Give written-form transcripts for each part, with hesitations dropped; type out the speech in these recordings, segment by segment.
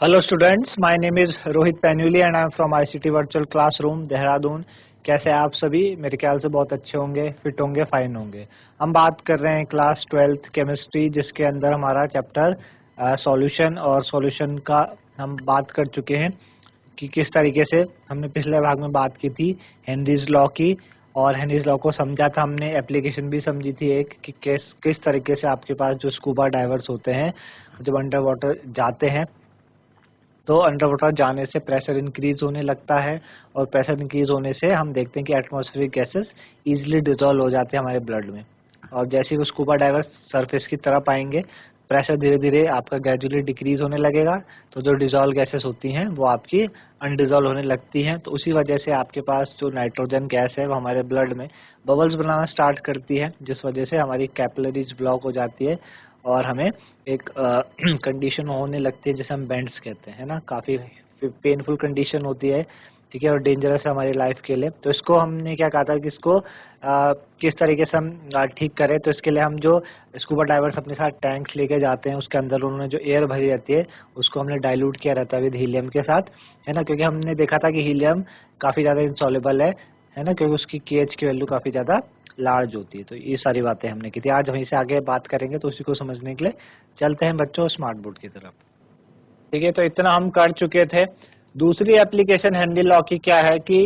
Hello students, my name is Rohit Painuly and I am from ICT virtual classroom Dehradun. कैसे हैं आप सभी? मेरे ख्याल से बहुत अच्छे होंगे, फिट होंगे, फाइन होंगे। हम बात कर रहे हैं क्लास 12th केमिस्ट्री, जिसके अंदर हमारा चैप्टर सॉल्यूशन और सॉल्यूशन का हम बात कर चुके हैं कि किस तरीके से हमने पिछले भाग में बात की थी हेनरीज लॉ की, और हेनरीज लॉ को समझा था हमने, एप्लीकेशन भी समझी थी एक कि किस तरीके से आपके पास जो स्कूबा डाइवर्स होते हैं जब अंडर वाटर जाते हैं तो अंडर वाटर जाने से प्रेशर इंक्रीज होने लगता है, और प्रेशर इंक्रीज होने से हम देखते हैं कि एटमॉस्फेरिक गैसेस इजीली डिसॉल्व हो जाते हैं हमारे ब्लड में। और जैसे ही वो स्कूबा डाइवर्स सरफेस की तरफ आएंगे, प्रेशर धीरे धीरे आपका ग्रेजुअली डिक्रीज होने लगेगा, तो जो डिसॉल्व गैसेस होती हैं वो आपकी अनडिसॉल्व होने लगती हैं। तो उसी वजह से आपके पास जो नाइट्रोजन गैस है वो हमारे ब्लड में बबल्स बनाना स्टार्ट करती है, जिस वजह से हमारी कैपिलरीज ब्लॉक हो जाती है और हमें एक कंडीशन होने लगती है जिसे हम बेंड्स कहते हैं ना। काफ़ी पेनफुल कंडीशन होती है, ठीक है, और डेंजरस है हमारी लाइफ के लिए। तो इसको हमने क्या कहा था कि इसको किस तरीके से हम ठीक करें। तो इसके लिए हम जो स्कूबा डाइवर्स अपने साथ टैंक्स लेके जाते हैं, उसके अंदर उन्होंने जो एयर भरी रहती है उसको हमने डाइल्यूट किया रहता है विद हीलियम के साथ, है ना, क्योंकि हमने देखा था कि हीलियम काफ़ी ज़्यादा इंसॉल्युबल है ना, क्योंकि उसकी केएच की वैल्यू काफ़ी ज़्यादा लार्ज होती है। तो ये सारी बातें हमने की थी। आज वहीं से आगे बात करेंगे, तो उसी को समझने के लिए चलते हैं बच्चों स्मार्ट बोर्ड की तरफ। ठीक है, तो इतना हम कर चुके थे। दूसरी एप्लीकेशन हेनरी लॉ की क्या है कि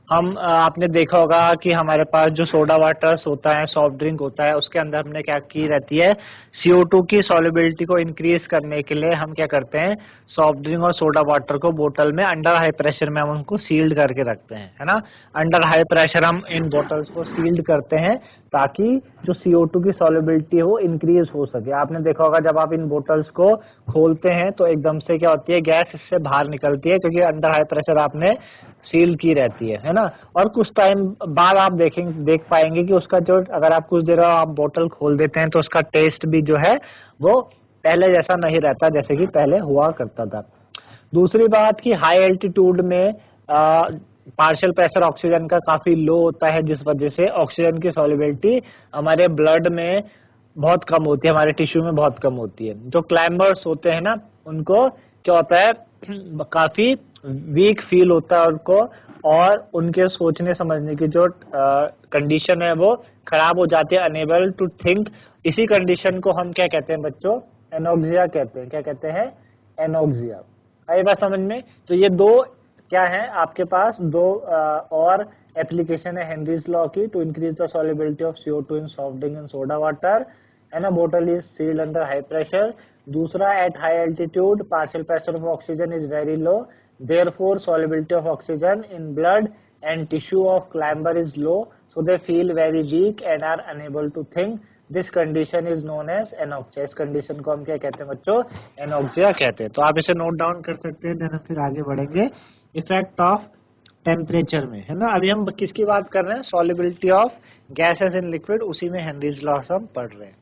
हम आपने देखा होगा कि हमारे पास जो सोडा वाटर्स होता है, सॉफ्ट ड्रिंक होता है, उसके अंदर हमने क्या की रहती है, CO2 की सॉल्युबिलिटी को इंक्रीज करने के लिए हम क्या करते हैं, सॉफ्ट ड्रिंक और सोडा वाटर को बोतल में अंडर हाई प्रेशर में हम उनको सील्ड करके रखते हैं, है ना। अंडर हाई प्रेशर हम इन बोतल्स को सील्ड करते हैं ताकि जो CO2 की सॉल्युबिलिटी है वो इंक्रीज हो सके। आपने देखा होगा जब आप इन बोतल्स को खोलते हैं तो एकदम से क्या होती है, गैस इससे बाहर निकलती है, क्योंकि अंडर हाई प्रेशर आपने सील की रहती है ना। और कुछ टाइम बाद आप देख पाएंगे कि उसका जो, अगर आप कुछ देर आप बोतल खोल देते हैं तो उसका टेस्ट भी जो है वो पहले जैसा नहीं रहता जैसे कि पहले हुआ करता था। दूसरी बात कि हाई एल्टीट्यूड में पार्शियल प्रेशर ऑक्सीजन का काफी लो होता है, जिस वजह से ऑक्सीजन की सॉल्युबिलिटी हमारे ब्लड में बहुत कम होती है, हमारे टिश्यू में बहुत कम होती है। जो क्लाइंबर्स होते हैं ना, उनको क्या होता है काफी वीक फील होता है उनको, और उनके सोचने समझने की जो कंडीशन है वो खराब हो जाती है, अनेबल टू थिंक। इसी कंडीशन को हम क्या कहते हैं बच्चों, एनोक्सिया कहते हैं। क्या कहते हैं? एनोक्सिया। आई बात समझ में? तो ये दो क्या है आपके पास, दो और एप्लीकेशन है हेनरीज लॉ की, to increase the solubility of CO2 in soft drink and soda water, and a बोतल is sealed under high pressure. दूसरा, at high altitude partial pressure of oxygen is very low, therefore solubility of oxygen in blood and tissue of climber is low, so they feel very weak and are unable to think. This condition is known as anoxia. इस condition को हम क्या कहते हैं बच्चों? Anoxia कहते हैं। तो आप इसे नोट डाउन कर सकते हैं, देन फिर आगे बढ़ेंगे इफेक्ट ऑफ टेम्परेचर में, है ना। अभी हम किसकी बात कर रहे हैं? Solubility of gases in liquid, उसी में हेनरीज लॉ हम पढ़ रहे हैं।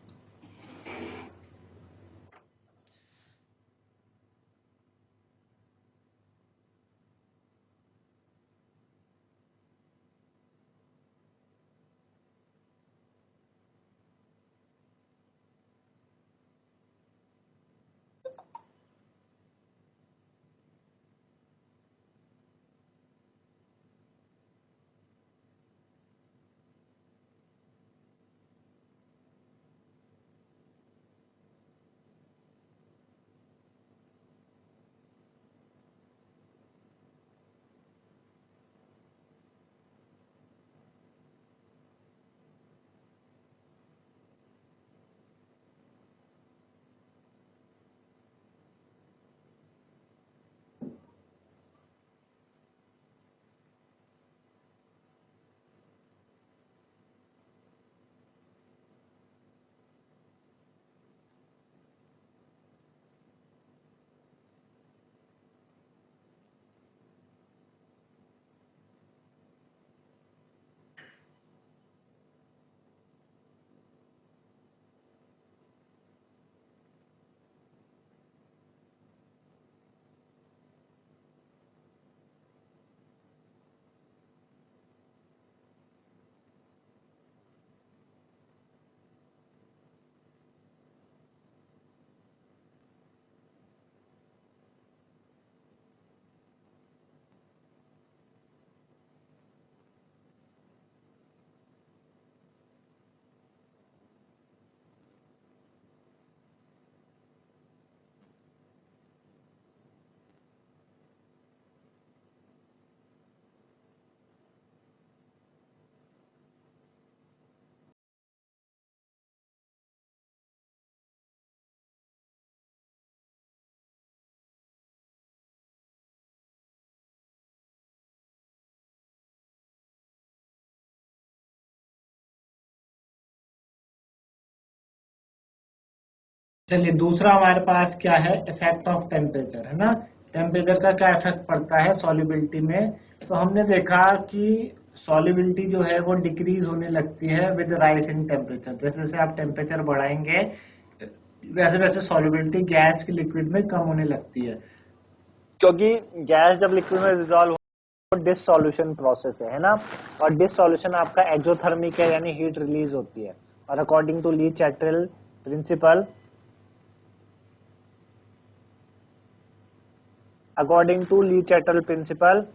चलिए दूसरा हमारे पास क्या है, इफेक्ट ऑफ टेम्परेचर, है ना। टेम्परेचर का क्या इफेक्ट पड़ता है सॉल्युबिलिटी में। तो हमने देखा कि सॉल्युबिलिटी जो है वो डिक्रीज होने लगती है विद राइज इन टेम्परेचर। जैसे जैसे आप टेम्परेचर बढ़ाएंगे वैसे वैसे सॉल्युबिलिटी गैस की लिक्विड में कम होने लगती है, क्योंकि गैस जब लिक्विड में डिसॉल्व हो डिससॉल्यूशन प्रोसेस है ना। और डिससॉल्यूशन आपका एक्सोथर्मिक है, यानी हीट रिलीज होती है। और according to Le Chatelier principle, according to Le Chatelier principle,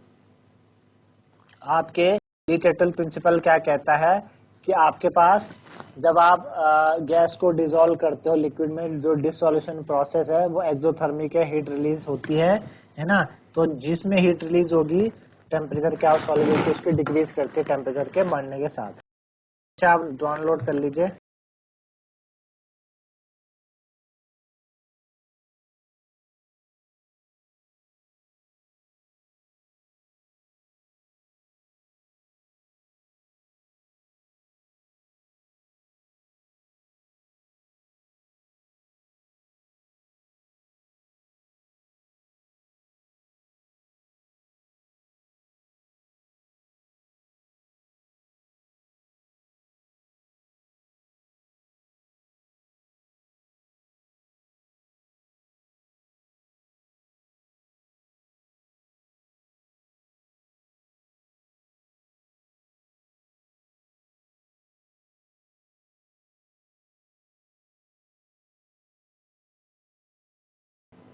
आपके ली चैटरल प्रिंसिपल क्या कहता है कि आपके पास जब आप गैस को डिसॉल्व करते हो लिक्विड में, जो डिसॉल्यूशन प्रोसेस है वो एक्सोथर्मिक है, हीट रिलीज होती है ना। तो जिसमें हीट रिलीज होगी टेम्परेचर क्या सॉल्युबिलिटी उसकी डिक्रीज करती है टेम्परेचर के बढ़ने के साथ। अच्छा आप डाउनलोड कर लीजिए।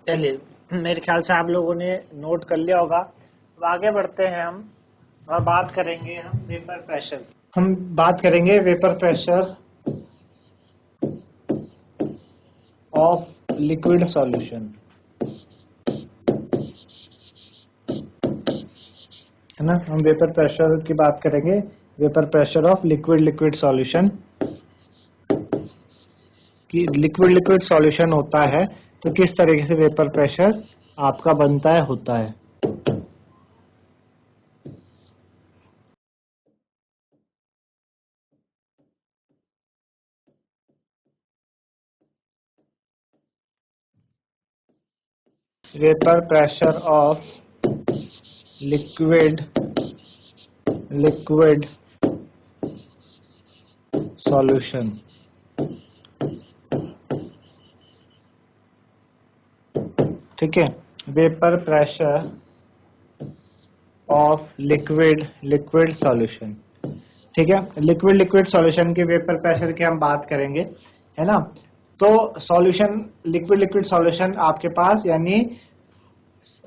चलिए मेरे ख्याल से आप लोगों ने नोट कर लिया होगा। अब आगे बढ़ते हैं हम और बात करेंगे हम वेपर प्रेशर। हम बात करेंगे vapour pressure of liquid solution, है ना। हम वेपर प्रेशर की बात करेंगे, vapour pressure of liquid solution. कि लिक्विड लिक्विड सॉल्यूशन होता है तो किस तरीके से वेपर प्रेशर आपका बनता है, होता है। Vapour pressure of liquid solution. ठीक है, vapour pressure of liquid solution. ठीक है, लिक्विड सॉल्यूशन के वेपर प्रेशर की हम बात करेंगे, है ना। तो सॉल्यूशन लिक्विड सॉल्यूशन आपके पास, यानी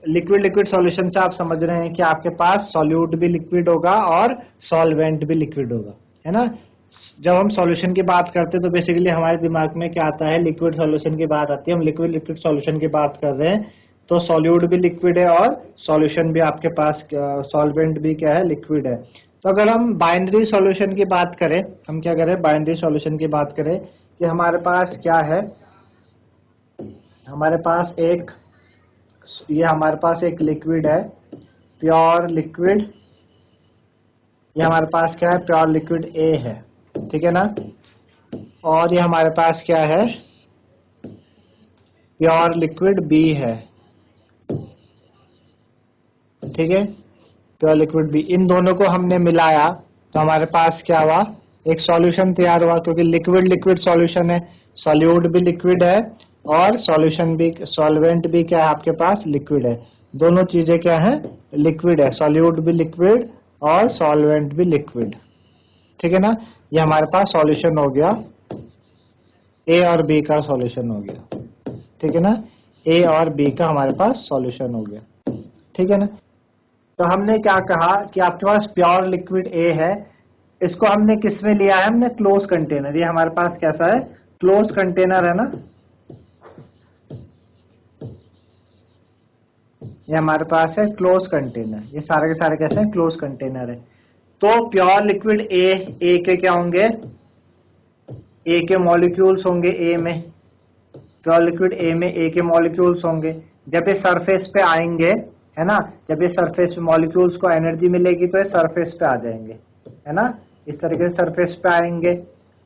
लिक्विड सॉल्यूशन से आप समझ रहे हैं कि आपके पास सॉल्यूट भी लिक्विड होगा और सॉल्वेंट भी लिक्विड होगा, है ना। जब हम सॉल्यूशन की बात करते हैं तो बेसिकली हमारे दिमाग में क्या आता है, लिक्विड सॉल्यूशन की बात आती है। हम लिक्विड सॉल्यूशन की बात कर रहे हैं तो सॉल्यूट भी लिक्विड है और सॉल्यूशन भी आपके पास, सॉल्वेंट भी क्या है, लिक्विड है। तो अगर हम बाइनरी सॉल्यूशन की बात करें, हम क्या करें, बाइनरी सॉल्यूशन की बात करें कि हमारे पास क्या है, हमारे पास एक, ये हमारे पास एक लिक्विड है, प्योर लिक्विड। ये हमारे पास क्या है, प्योर लिक्विड ए है, ठीक है ना। और ये हमारे पास क्या है, प्योर लिक्विड बी है, ठीक है, प्योर लिक्विड बी। इन दोनों को हमने मिलाया तो हमारे पास क्या हुआ, एक सॉल्यूशन तैयार हुआ, क्योंकि लिक्विड सॉल्यूशन है, सॉल्यूट भी लिक्विड है और सॉल्यूशन भी, सॉल्वेंट भी क्या है आपके पास, लिक्विड है। दोनों चीजें क्या है, लिक्विड है, सॉल्यूट भी लिक्विड और सॉल्वेंट भी लिक्विड, ठीक है ना। ये हमारे पास सॉल्यूशन हो गया, ए और बी का सॉल्यूशन हो गया, ठीक है ना। ए और बी का हमारे पास सॉल्यूशन हो गया, ठीक है ना। तो हमने क्या कहा कि आपके पास प्योर लिक्विड ए है, इसको हमने किस में लिया है, हमने क्लोज कंटेनर। ये हमारे पास कैसा है, क्लोज कंटेनर है ना। ये हमारे पास है क्लोज कंटेनर, ये सारे के सारे कैसे हैं, क्लोज कंटेनर है। तो प्योर लिक्विड ए के क्या होंगे, ए के मॉलिक्यूल्स होंगे ए में, प्योर लिक्विड ए में ए के मॉलिक्यूल्स होंगे। जब ये सरफेस पे आएंगे, है ना, जब ये सरफेस पे मॉलिक्यूल्स को एनर्जी मिलेगी तो ये सरफेस पे आ जाएंगे, है ना। इस तरीके से सरफेस पे आएंगे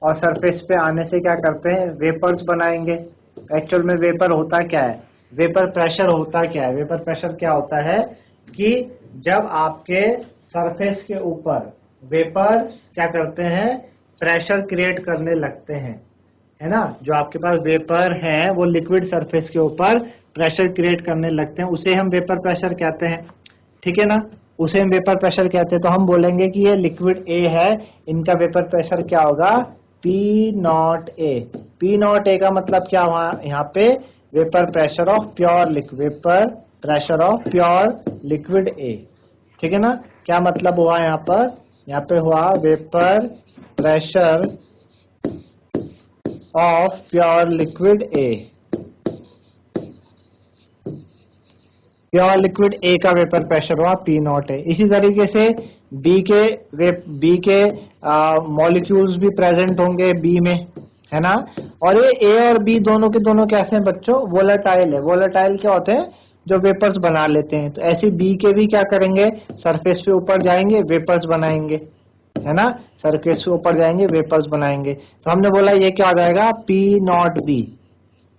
और सरफेस पे आने से क्या करते हैं, वेपर्स बनाएंगे, एक्चुअल में वेपर होता क्या है, वेपर प्रेशर होता क्या है? वेपर प्रेशर क्या होता है कि जब आपके सरफेस के ऊपर वेपर्स क्या करते हैं, प्रेशर क्रिएट करने लगते हैं, है ना। जो आपके पास वेपर है वो लिक्विड सरफेस के ऊपर प्रेशर क्रिएट करने लगते हैं, उसे हम वेपर प्रेशर कहते हैं, ठीक है ना। उसे हम वेपर प्रेशर कहते हैं। तो हम बोलेंगे कि ये लिक्विड ए है, इनका वेपर प्रेशर क्या होगा, P not a. P not a का मतलब क्या हुआ यहाँ पे, vapour pressure of pure liquid, vapour pressure of pure liquid A, ठीक है ना। क्या मतलब हुआ यहाँ पर, यहाँ पे हुआ vapour pressure of pure liquid A, pure liquid A का वेपर प्रेशर हुआ P नॉट ए। इसी तरीके से बी के मॉलिक्यूल्स भी प्रेजेंट होंगे बी में, है ना। और ये ए और बी दोनों के दोनों कैसे हैं बच्चों, वोलेटाइल है। वोलेटाइल क्या होते हैं, जो वेपर्स बना लेते हैं। तो ऐसे बी के भी क्या करेंगे, सरफेस पे ऊपर जाएंगे, वेपर्स बनाएंगे, है ना। सरफेस पे ऊपर जाएंगे, वेपर्स बनाएंगे। तो हमने बोला ये क्या हो जाएगा, P naught B,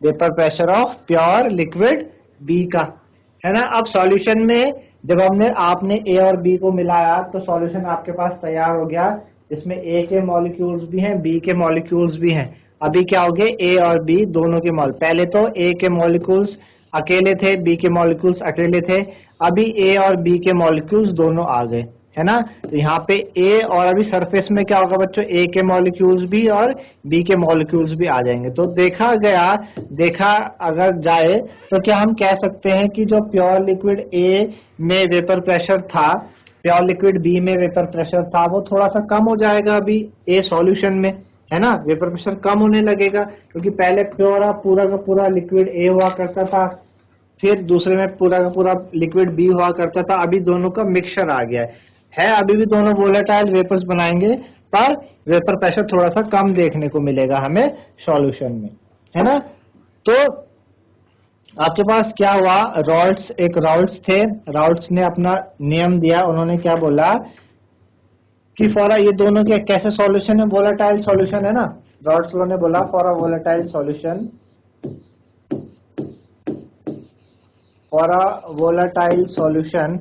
vapour pressure of pure liquid B का, है ना। अब सॉल्यूशन में जब आपने ए और बी को मिलाया तो सॉल्यूशन आपके पास तैयार हो गया, इसमें ए के मॉलिक्यूल्स भी हैं, बी के मॉलिक्यूल्स भी हैं। अभी क्या हो गए, ए और बी दोनों के पहले तो ए के मॉलिक्यूल्स अकेले थे, बी के मॉलिक्यूल्स अकेले थे, अभी ए और बी के मॉलिक्यूल्स दोनों आ गए, है ना। तो यहाँ पे ए और अभी सरफेस में क्या होगा बच्चों, ए के मॉलिक्यूल्स भी और बी के मॉलिक्यूल्स भी आ जाएंगे। तो देखा अगर जाए तो क्या हम कह सकते हैं कि जो प्योर लिक्विड ए में वेपर प्रेशर था, प्योर लिक्विड बी में वेपर प्रेशर था, वो थोड़ा सा कम हो जाएगा अभी ए सॉल्यूशन में, है ना। वेपर प्रेशर कम होने लगेगा, क्योंकि पहले प्योर पूरा का पूरा लिक्विड ए हुआ करता था, फिर दूसरे में पूरा का पूरा लिक्विड बी हुआ करता था, अभी दोनों का मिक्सचर आ गया है। अभी भी दोनों वोलेटाइल वेपर्स बनाएंगे, पर वेपर प्रेशर थोड़ा सा कम देखने को मिलेगा हमें सॉल्यूशन में, है ना। तो आपके पास क्या हुआ, राल्ट्स थे, राल्ट्स ने अपना नियम दिया। उन्होंने क्या बोला कि फॉर ये दोनों के कैसे सॉल्यूशन है, वोलेटाइल सॉल्यूशन है ना। राल्ट्स ने बोला for a volatile solution, for a volatile solution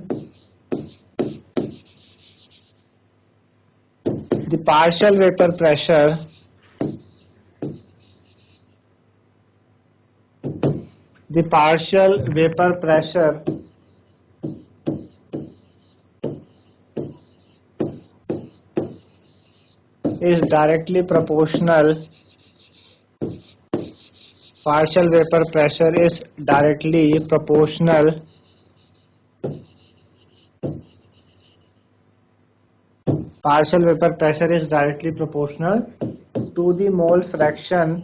the partial vapor pressure is directly proportional, partial vapor pressure is directly proportional to the mole fraction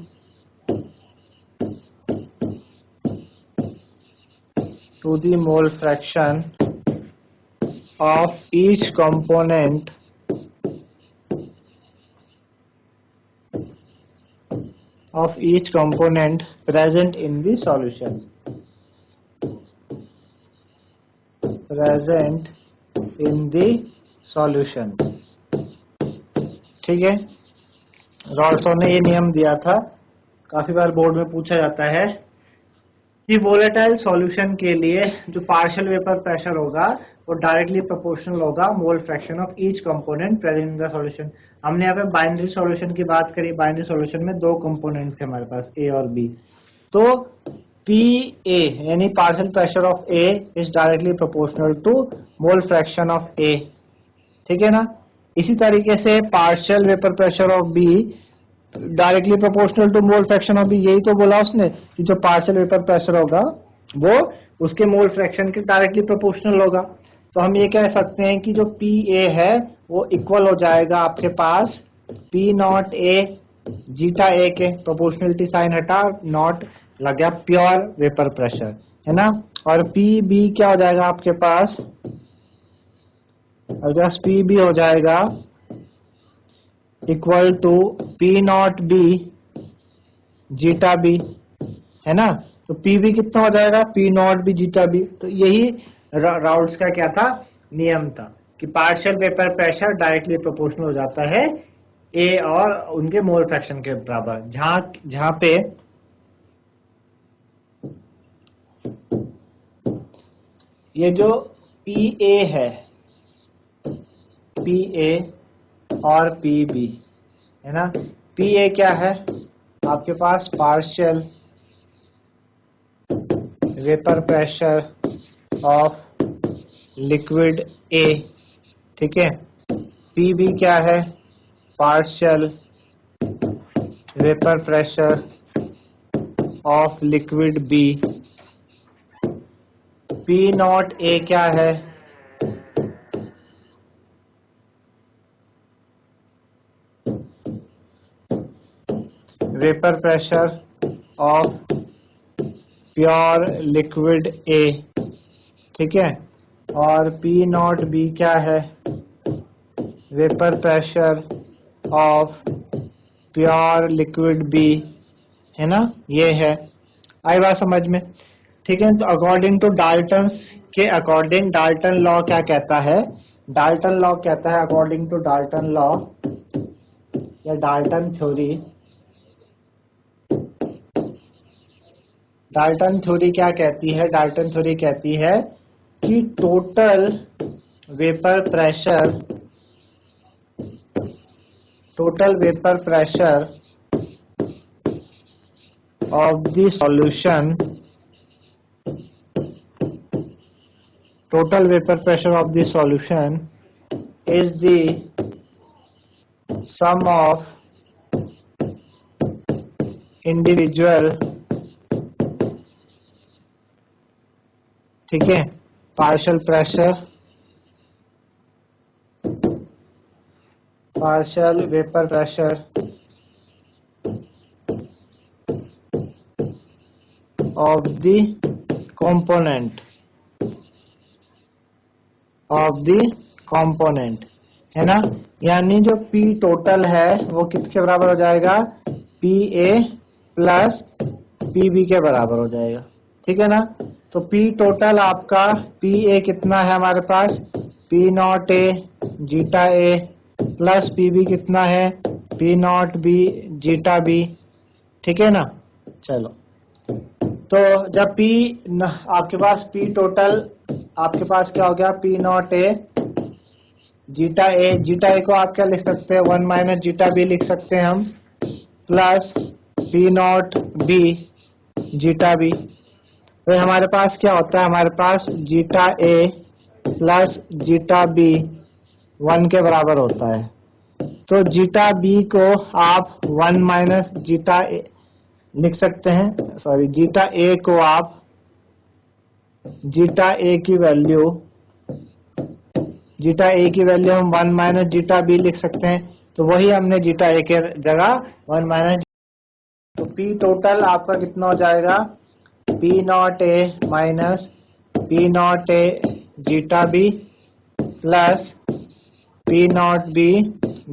of each component present in the solution, ठीक है। राल्ट्स ने ये नियम दिया था, काफी बार board में पूछा जाता है कि वोलेटाइल सॉल्यूशन के लिए जो पार्शियल वेपर प्रेशर होगा वो डायरेक्टली प्रोपोर्शनल होगा मोल fraction of each component present in the solution. हमने यहाँ पे बाइनरी सॉल्यूशन की बात करी, बाइनरी सॉल्यूशन में दो कंपोनेंट थे हमारे पास, ए और बी। तो पी ए यानी partial pressure of A is directly proportional to mole fraction of A, ठीक है ना। इसी तरीके से partial vapour pressure of B directly proportional to mole fraction of B, यही तो बोला उसने कि जो पार्शियल वेपर प्रेशर होगा वो उसके मोल फ्रैक्शन के डायरेक्टली प्रोपोर्शनल होगा। तो हम ये कह सकते हैं कि जो पी ए है वो इक्वल हो जाएगा आपके पास पी नॉट ए जीटा ए के, प्रोपोर्शनलिटी साइन हटा, नॉट लग गया प्योर वेपर प्रेशर, है ना। और पी बी क्या हो जाएगा आपके पास, अगर पी बी हो जाएगा equal to P naught B zeta B, है ना। तो पी बी कितना हो जाएगा, P naught B zeta B. तो यही राल्ट्स का क्या था, नियम था कि partial vapour pressure directly proportional हो जाता है ए और उनके मोल फ्रैक्शन के बराबर। जहां पे ये जो PA है, PA और PB है ना, PA क्या है आपके पास, partial vapour pressure of liquid A, ठीक है। PB क्या है, partial vapour pressure of liquid B। P nought A क्या है, vapour pressure of pure liquid A, ठीक है। और P नॉट B क्या है, vapour pressure of pure liquid B, है ना, ये है। आई बात समझ में, ठीक है। तो अकॉर्डिंग टू डाल्टन के अकॉर्डिंग, डाल्टन लॉ क्या कहता है, डाल्टन लॉ कहता है, अकॉर्डिंग टू डाल्टन लॉ या डाल्टन थ्योरी, डाल्टन थ्योरी क्या कहती है, डाल्टन थ्योरी कहती है कि total vapour pressure of the solution, total vapor pressure of the solution is the sum of individual, ठीक है, partial pressure, partial vapor pressure of the component है ना। यानी जो P टोटल है वो किसके बराबर हो जाएगा, PA प्लस PB के बराबर हो जाएगा, ठीक है ना। तो P टोटल आपका PA कितना है हमारे पास, P nought A zeta A plus PB कितना है, P nought B zeta B, ठीक है ना। चलो, तो जब P आपके पास P टोटल आपके पास क्या हो गया, P nought A zeta A को आप क्या लिख सकते हैं, 1 माइनस जीटा B लिख सकते हैं हम, plus P nought B zeta B। तो हमारे पास क्या होता है, हमारे पास zeta A plus zeta B 1 के बराबर होता है। तो जीटा B को आप 1 माइनस जीटा A लिख सकते हैं, सॉरी जीटा A को आप जीटा A की वैल्यू हम 1 माइनस जीटा B लिख सकते हैं। तो वही हमने जीटा A के जगह 1 माइनस, तो P टोटल आपका कितना हो जाएगा, P nought A minus P nought A zeta B plus P nought B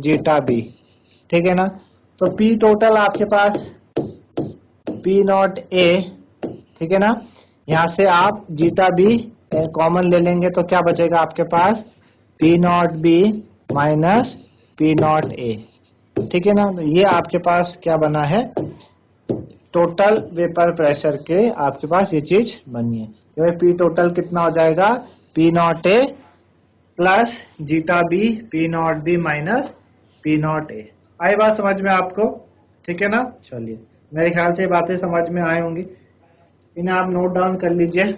zeta B, ठीक है ना। तो P टोटल आपके पास P नॉट A, ठीक है ना। यहाँ से आप जीटा B कॉमन ले लेंगे तो क्या बचेगा आपके पास, P nought B minus P nought A, ठीक है ना। तो ये आपके पास क्या बना है, टोटल वेपर प्रेशर के आपके पास ये चीज बनी है। तो P टोटल कितना हो जाएगा, P nought A plus zeta B P nought B minus P nought A। आई बात समझ में आपको, ठीक है ना। चलिए, मेरे ख्याल से बातें समझ में आई होंगी, इन्हें आप नोट डाउन कर लीजिए।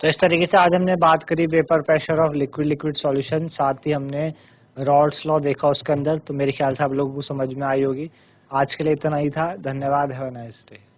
तो इस तरीके से आज हमने बात करी vapour pressure of liquid solution, साथ ही हमने रॉल्स लॉ देखा उसके अंदर, तो मेरे ख्याल से आप लोगों को समझ में आई होगी। आज के लिए इतना ही था। धन्यवाद। Have a nice day.